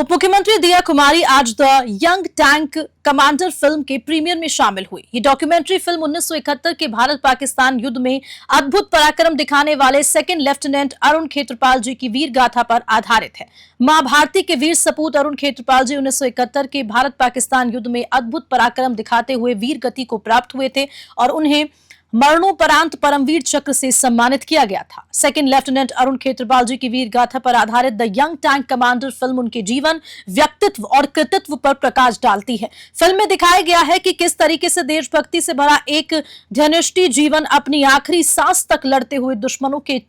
उप मुख्यमंत्री दिया कुमारी आज the young tank commander film के प्रीमियर में शामिल हुई। ये डॉक्यूमेंट्री फिल्म 1971 के भारत पाकिस्तान युद्ध में अद्भुत पराक्रम दिखाने वाले सेकंड लेफ्टिनेंट अरुण खेत्रपाल जी की वीर गाथा पर आधारित है। मां भारती के वीर सपूत अरुण खेत्रपाल जी 1971 के भारत पाकिस्तान युद्ध में अद्भुत पराक्रम दिखाते हुए वीर गति को प्राप्त हुए थे और उन्हें मरणोपरांत परमवीर चक्र से सम्मानित किया गया था। सेकंड लेफ्टिनेंट अरुण खेत्रपाल जी की वीर गाथा पर आधारित the young tank commander film उनके जीवन, व्यक्तित्व और कृतित्व पर प्रकाश डालती है। फिल्म में दिखाया गया है कि किस तरीके से देशभक्ति से भरा एक धनुष्टी जीवन अपनी आखिरी सांस तक लड़ते हुए दुश्मनों के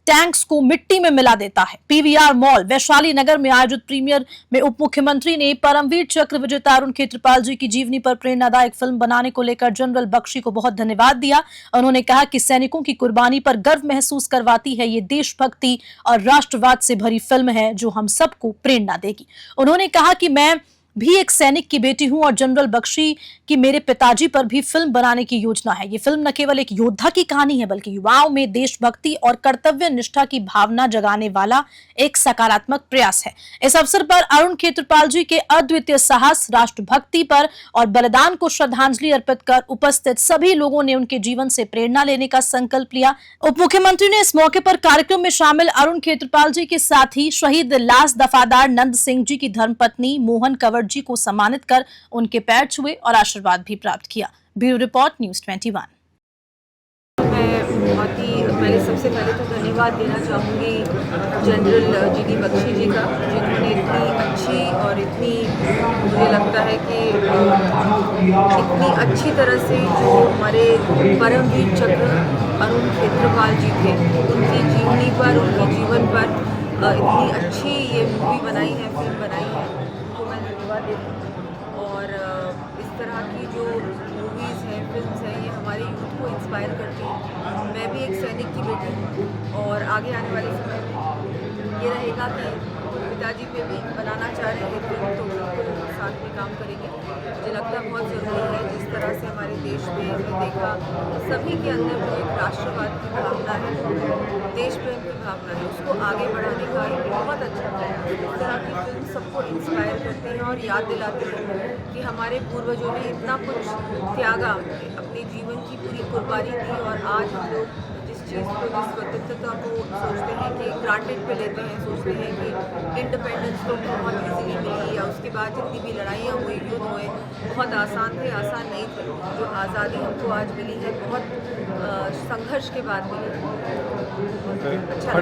टैंक्स को मिट्टी में मिला देता है। पीवीआर मॉल वैशाली नगर में आयोजित प्रीमियर में उप मुख्यमंत्री ने परमवीर चक्र विजेता अरुण खेत्रपाल जी की जीवनी पर प्रेरणादायक फिल्म बनाने को लेकर जनरल बख्शी को बहुत धन्यवाद दिया। उन्होंने कहा कि सैनिकों की कुर्बानी पर गर्व महसूस करवाती है। ये देशभक्ति और राष्ट्रवाद से भरी फिल्म है जो हम सबको प्रेरणा देगी। उन्होंने कहा कि मैं भी एक सैनिक की बेटी हूं और जनरल बख्शी की मेरे पिताजी पर भी फिल्म बनाने की योजना है। ये फिल्म न केवल एक योद्धा की कहानी है बल्कि युवाओं में देशभक्ति और कर्तव्य निष्ठा की भावना जगाने वाला एक सकारात्मक प्रयास है। इस अवसर पर अरुण खेत्रपाल जी के अद्वितीय साहस, राष्ट्रभक्ति पर और बलिदान को श्रद्धांजलि अर्पित कर उपस्थित सभी लोगों ने उनके जीवन से प्रेरणा लेने का संकल्प लिया। उप मुख्यमंत्री ने इस मौके पर कार्यक्रम में शामिल अरुण खेत्रपाल जी के साथ ही शहीद लास दफादार नंद सिंह जी की धर्मपत्नी मोहन कंवर जी को सम्मानित कर उनके पैर छुए और आशीर्वाद भी प्राप्त किया। Bureau report, news 21। मैं सबसे पहले तो धन्यवाद देना चाहूँगी जनरल जी.डी. बख्शी जी का, जिन्होंने इतनी अच्छी और इतनी, मुझे लगता है कि इतनी अच्छी तरह से जो हमारे परमवीर चक्र अरुण खेत्रपाल जी थे उनकी जीवनी पर, उनके जीवन पर इतनी अच्छी ये मूवी बनाई है, फिल्म बनाई है, उनको मैं धन्यवाद देती हूँ। और इस तरह की जो मूवीज़ हैं, फिल्म्स हैं, ये हमारे यूथ को इंस्पायर करती हैं। मैं भी एक सैनिक की बेटी हूँ और आगे आने वाले समय में ये रहेगा कि पिताजी पे भी बनाना चाह रहे हैं फिल्म, तो बिल्कुल साथ में काम करेंगे। मुझे लगता है बहुत ज़रूरी है, जिस तरह से हमारे देश में देखा सभी के अंदर जो एक राष्ट्रवाद की भावना है, देश प्रेम की भावना है, उसको आगे बढ़ाने का एक बहुत अच्छा है। इस तरह की फिल्म सबको इंस्पायर करती हैं और याद दिलाती हैं कि हमारे पूर्वजों ने इतना कुछ त्यागा, अपने जीवन की पूरी कुर्बानी दी और आज हम लोग जिस चीज़ को, जिस स्वतंत्रता को सोचते हैं कि ग्रांटेड पे लेते हैं, सोचते हैं कि इंडिपेंडेंस तो बहुत इजीली मिली या उसके बाद जितनी भी लड़ाइयाँ हुई, युद्ध हुए, बहुत आसान थे, आसान नहीं थे। जो आज़ादी हमको आज मिली है बहुत संघर्ष के बाद मिली। अच्छा